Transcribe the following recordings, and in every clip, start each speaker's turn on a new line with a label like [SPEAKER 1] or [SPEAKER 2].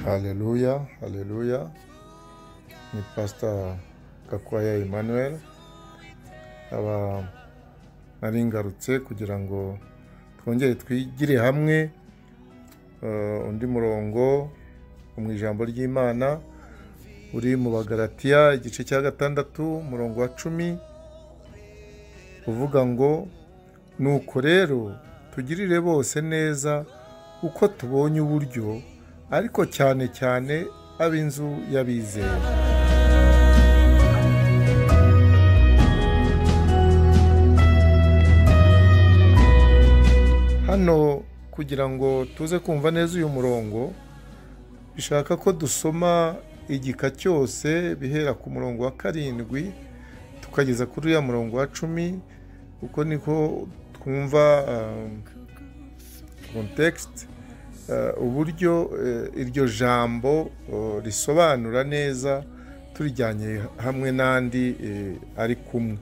[SPEAKER 1] Haleluya, haleluya. Ni Pastor Gakwaya Emmanuel. Aba nari ngarutse kugira ngo twongere twigire hamwe undi murongo mu ijambo ry'Imana uri mu Bagalatiya igice cya 6 murongo wa 10 uvuga ngo nuko rero tugirire bose neza uko tubonye uburyo ariko cyane cyane ab'inzu y'abizera. Hano kugira ngo tuze kumva neza uyu murongo bishaka ko dusoma igika cyose bihera ku murongo wa 7 tukageza kuri ya murongo wa 10 uko niko twumva context uburyo iryo jambo risobanura neza turijyanye hamwe n'andi ari kumwe.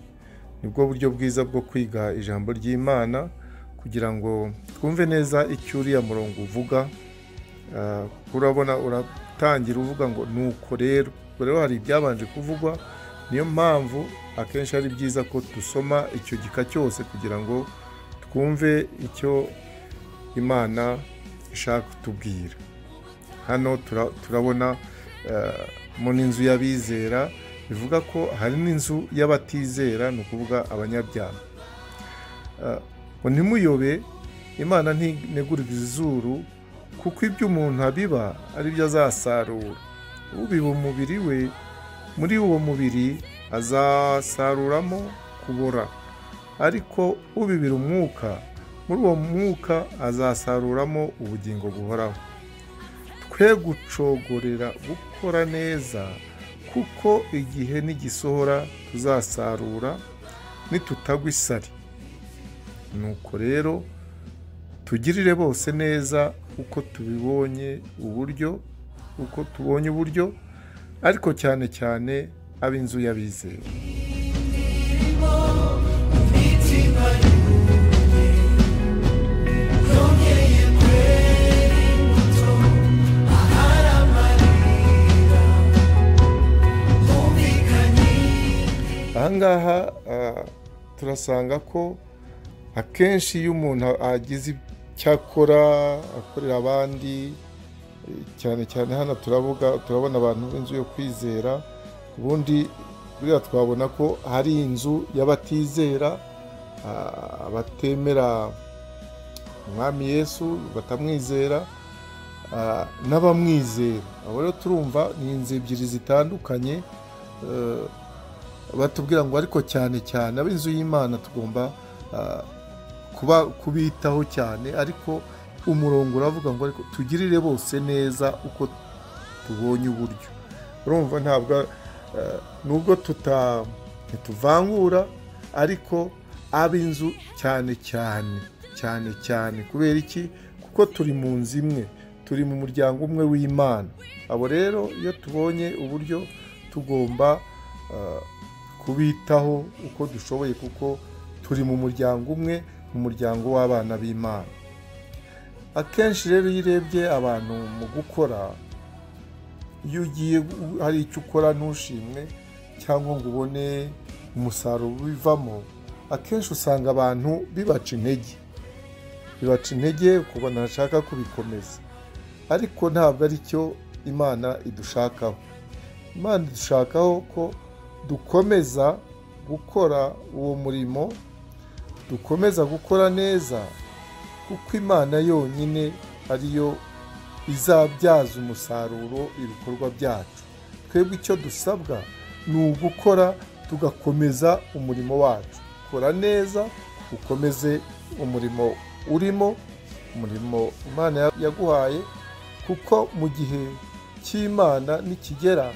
[SPEAKER 1] Nibwo buryo bwiza bwo kwiga ijambo ry'Imana kugira ngo twumve neza icyo uriya murongo uvuga. Urabona uratangira uvuga ngo nuko rero hari ibyabanje kuvugwa, niyo mpamvu akenshi ari byiza ko dusoma icyo gika cyose kugira ngo twumve icyo Imana ishaka kutubwira. Hano turabona mu n'inzu y'abizera, bivuga ko hari n'inzu y'abatizera, ni ukuvuga abanyabyaha. Ntimuyobe, Imana ntinegurira izuru, kuko ibyo umuntu abiba ari byo azasarura. Ubiba umubiri we, muri uwo mubiri azasaruramo kubora, ariko ubibira umwuka, muri uwo mwuka azasaruramo ubugingo buhoraho. Twe gucogorera gukora neza, kuko igihe nigisohora tuzasarura nitutagwa isari. Nuko rero tugirire bose neza uko tubonye uburyo, ariko cyane cyane ab'inzu y'abizera. Ahangaha turasanga ko akenshi iyo umuntu agize icyakora akorera abandi, cyane cyane hano turabona abantu b'inzu yo kwizera. Ubundi buriya twabona ko hari inzu y'abatizera, abatemera umwami Yesu, batamwizera, n'abamwizera. Abo rero turumva ni inzu ebyiri zitandukanye. Batubwira ngo ariko cyane cyane ab'inzu y'Imana tugomba kubitaho cyane, ariko umurongo uravuga ngo ariko tugirire bose neza uko tubonye uburyo. Urumva ntabwo nubwo tutuvangura, ariko ab'inzu cyane cyane. Kubera iki? Kuko turi mu nzu imwe, turi mu muryango umwe w'Imana. Abo rero iyo tubonye uburyo tugomba kubitaho uko dushoboye, kuko turi mu muryango umwe, mu muryango w'abana b'Imana. Akenshi rero iyo urebye abantu mu gukora, iyo ugiye hari icyo ukora ntushimwe cyangwa ngo ubone umusaruro ubivamo, akenshi usanga abantu bibaca intege ukubona ntashaka kubikomeza. Ariko ntabwo ari cyo Imana idushakaho. Imana idushakaho ko dukomeza gukora uwo murimo, dukomeza gukora neza, kuko Imana yonyine ariyo izabyaza umusaruro ibikorwa byacu. Twebwe icyo dusabwa ni ugukora tugakomeza umurimo wacu. Kora neza, ukomeze umurimo urimo, umurimo Imana yaguhaye, kuko mu gihe cy'Imana nikigera,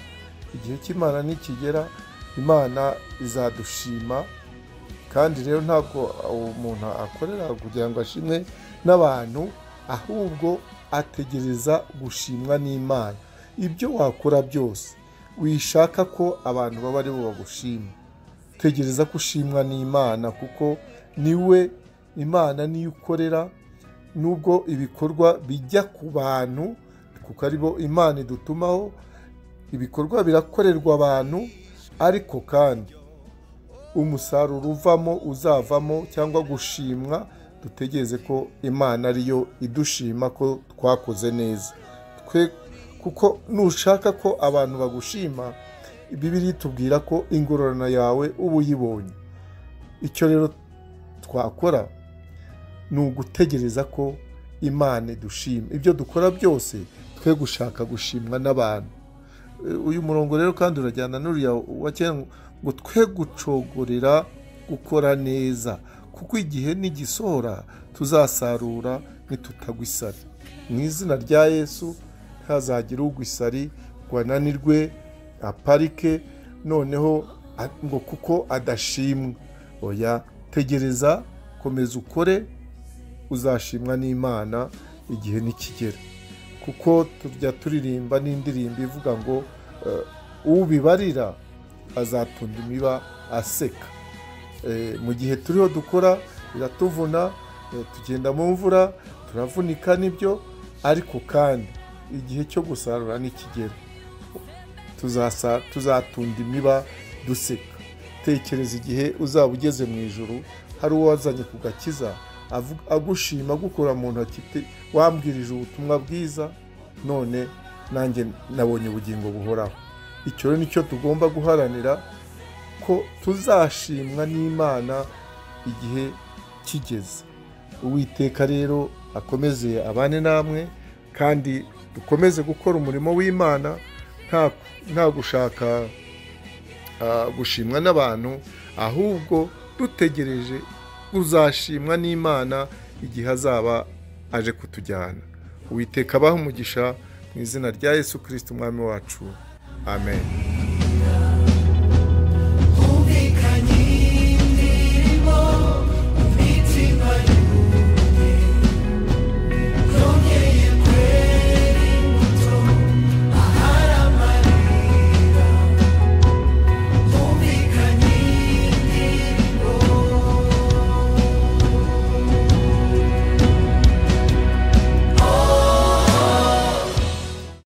[SPEAKER 1] Imana izadushima. Kandi rero ntabwo umuntu akorera kugira ngo ashimwe n'abantu, ahubwo ategereza gushimwa n'Imana. Ibyo wakora byose wishaka ko abantu baba ari bo bagushima, tegereza ko ushimwa n'Imana, kuko niwe Imana niyo ukorera. Nubwo ibikorwa bijya ku bantu kuko ari bo Imana idutumaho. Ibikorwa birakorerwa abantu, ariko kandi umusaruro uzavamo cyangwa gushimwa, dutegereze ko Imana ariyo idushima ko twakoze neza. Kuko nushaka ko abantu bagushima, Bibiliya itubwira ko ingororano yawe uba uyibonye. Icyo rero twakora ni ugutegereza ko Imana idushima. Ibyo dukora byose twe gushaka gushimwa n'abantu. Uyu murongo rero kandi urajyana n'uriya wakera ngo twe gucogorera gukora neza, kuko igihe nigisohora tuzasarura nitutagwa isari. Mu izina rya Yesu ntazagire ugwa isari ngo ananirwe aparike noneho ngo kuko adashimwa. Oya, tegereza, komeza ukore, uzashimwa n'Imana igihe nikigera. Kuko tujya turirimba n'indirimbo ivuga ngo ubibarira azatunda imiba aseka. Mu gihe turiho dukora biratuvuna, tugenda mu mvura, turavunika nibyo, ariko kandi igihe cyo gusarura nikigera tuzatunda imiba duseka. Tekereza igihe uzaba ugeze mu ijuru, hari uwo wazanye ku gakiza agushima, agukura mu ntoki, wambwirije ubutumwa bwiza, none nanjye nabonye ubugingo buhoraho. Icyo rero nicyo tugomba guharanira, ko tuzashimwa n'Imana igihe kigeze. Uwiteka rero akomeze abane namwe, kandi dukomeze gukora umurimo w'Imana nta gushaka gushimwa n'abantu, ahubwo dutegereje uzashimwa n'Imana igihe azaba aje kutujyana. Uwiteka abahe umugisha mu izina rya Yesu Kristo umwami wacu. Amen.